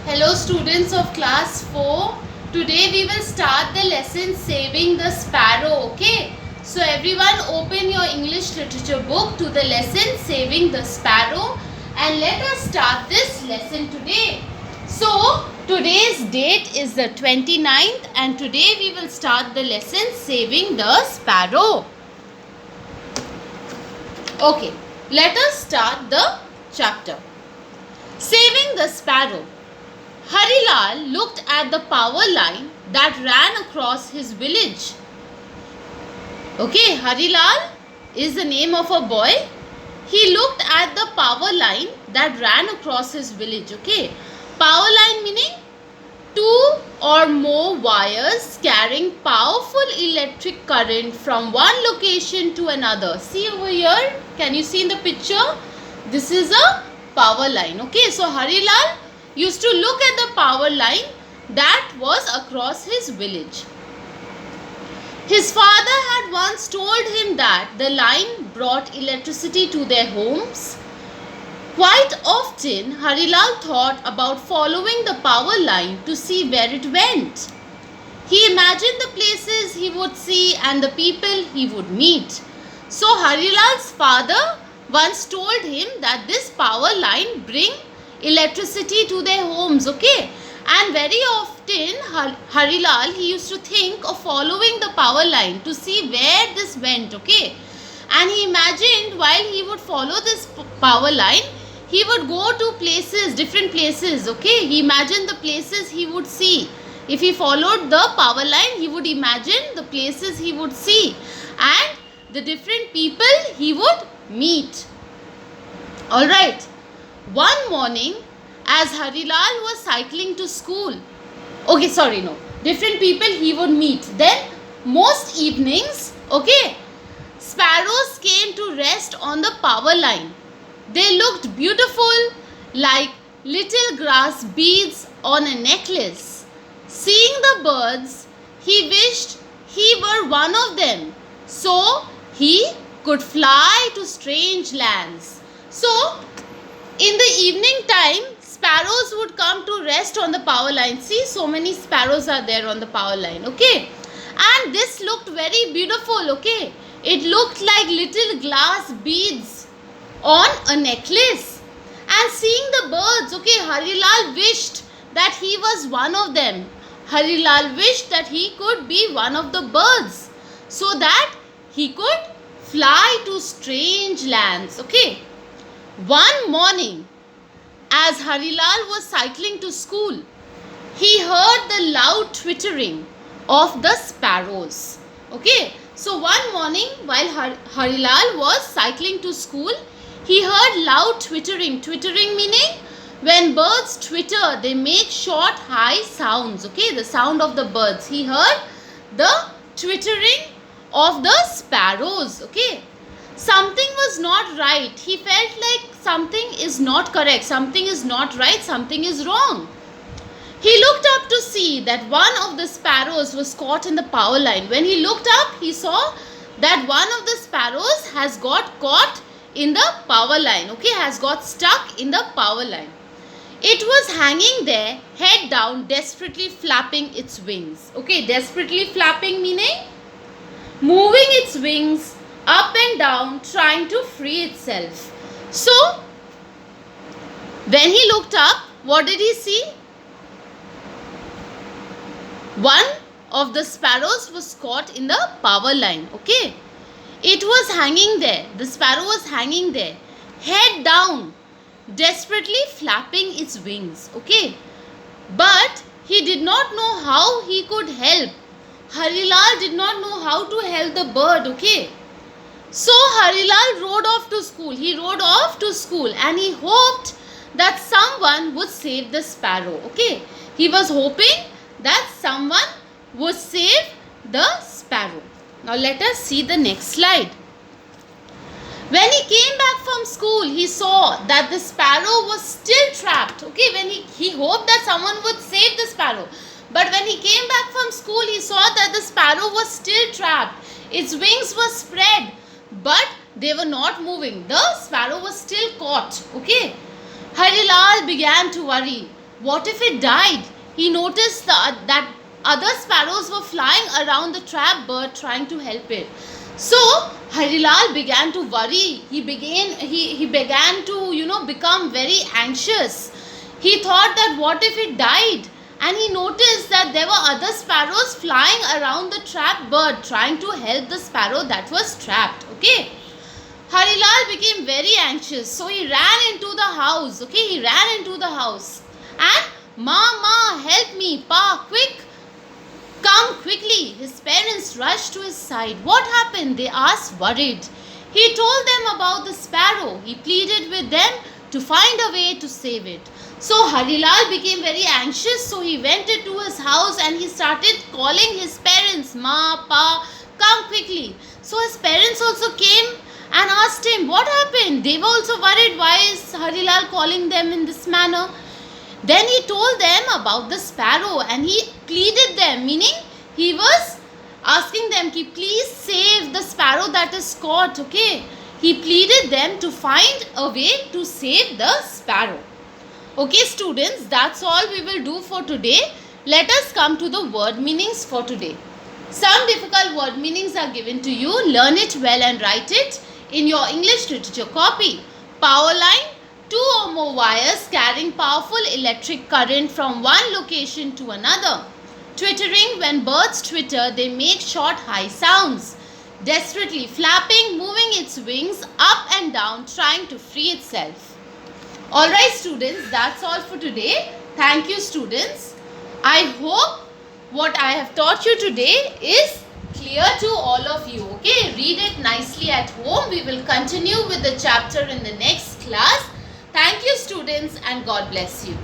Hello students of class 4. Today we will start the lesson Saving the Sparrow. Okay. So everyone open your English literature book to the lesson Saving the Sparrow and let us start this lesson today. So today's date is the 29th and today we will start the lesson Saving the Sparrow. Okay. Let us start the chapter. Saving the Sparrow. Harilal looked at the power line that ran across his village. Okay, Harilal is the name of a boy. He looked at the power line that ran across his village. Okay, power line meaning two or more wires carrying powerful electric current from one location to another. See over here, can you see in the picture? This is a power line. Okay, so Harilal used to look at the power line that was across his village. His father had once told him that the line brought electricity to their homes. Quite often, Harilal thought about following the power line to see where it went. He imagined the places he would see and the people he would meet. So Harilal's father once told him that this power line bring electricity to their homes, okay? And very often Harilal, he used to think of following the power line to see where this went, okay? And he imagined while he would follow this power line, he would go to places, different places, okay? He imagined the places he would see. If he followed the power line, he would imagine the places he would see and the different people he would meet. Alright. One morning, as Harilal was cycling to school, different people he would meet. Then, most evenings, sparrows came to rest on the power line. They looked beautiful, like little grass beads on a necklace. Seeing the birds, he wished he were one of them, so he could fly to strange lands. So, in the evening time, sparrows would come to rest on the power line. See, so many sparrows are there on the power line, okay? And this looked very beautiful, okay? It looked like little glass beads on a necklace. And seeing the birds, okay, Harilal wished that he was one of them. Harilal wished that he could be one of the birds so that he could fly to strange lands, okay? One morning, as Harilal was cycling to school, he heard the loud twittering of the sparrows. Okay, so one morning while Harilal was cycling to school, he heard loud twittering. Twittering meaning when birds twitter, they make short, high sounds. Okay, the sound of the birds. He heard the twittering of the sparrows. Okay. Something was not right. He felt like something is not correct, something is not right, something is wrong. He looked up to see that one of the sparrows was caught in the power line. When he looked up, he saw that one of the sparrows has got caught in the power line, okay, has got stuck in the power line. It was hanging there, head down, desperately flapping its wings. Okay, desperately flapping meaning moving its wings up and down, trying to free itself. So, when he looked up, what did he see? One of the sparrows was caught in the power line. Okay, it was hanging there. The sparrow was hanging there, head down, desperately flapping its wings. Okay, but he did not know how he could help. Harilal did not know how to help the bird. Okay. So Harilal rode off to school. He rode off to school and he hoped that someone would save the sparrow. Okay. He was hoping that someone would save the sparrow. Now let us see the next slide. When he came back from school, he saw that the sparrow was still trapped. Okay. When he hoped that someone would save the sparrow. But when he came back from school, he saw that the sparrow was still trapped. Its wings were spread, but they were not moving. The sparrow was still caught. Okay. Harilal began to worry. what if it died? He noticed that other sparrows were flying around the trapped bird trying to help it. So Harilal began to worry. He began to become very anxious. He thought that what if it died? And he noticed that there were other sparrows flying around the trapped bird trying to help the sparrow that was trapped. Okay. Harilal became very anxious, so he ran into the house. Okay, he ran into the house and Ma, help me, Pa, quick, come quickly. His parents rushed to his side. What happened? They asked, worried. He told them about the sparrow. He pleaded with them to find a way to save it. So Harilal became very anxious, so he went into his house and he started calling his parents, Ma, Pa, come quickly. So his parents also came and asked him, what happened? They were also worried, why is Harilal calling them in this manner? Then he told them about the sparrow and he pleaded them, meaning he was asking them, please save the sparrow that is caught, okay? He pleaded them to find a way to save the sparrow. Okay students, that's all we will do for today. Let us come to the word meanings for today. Some difficult word meanings are given to you. Learn it well and write it in your English literature copy. Power line, two or more wires carrying powerful electric current from one location to another. Twittering, when birds twitter, they make short high sounds. Desperately flapping, moving its wings up and down, trying to free itself. Alright students, that's all for today. Thank you students. I hope what I have taught you today is clear to all of you. Okay, read it nicely at home. We will continue with the chapter in the next class. Thank you students and God bless you.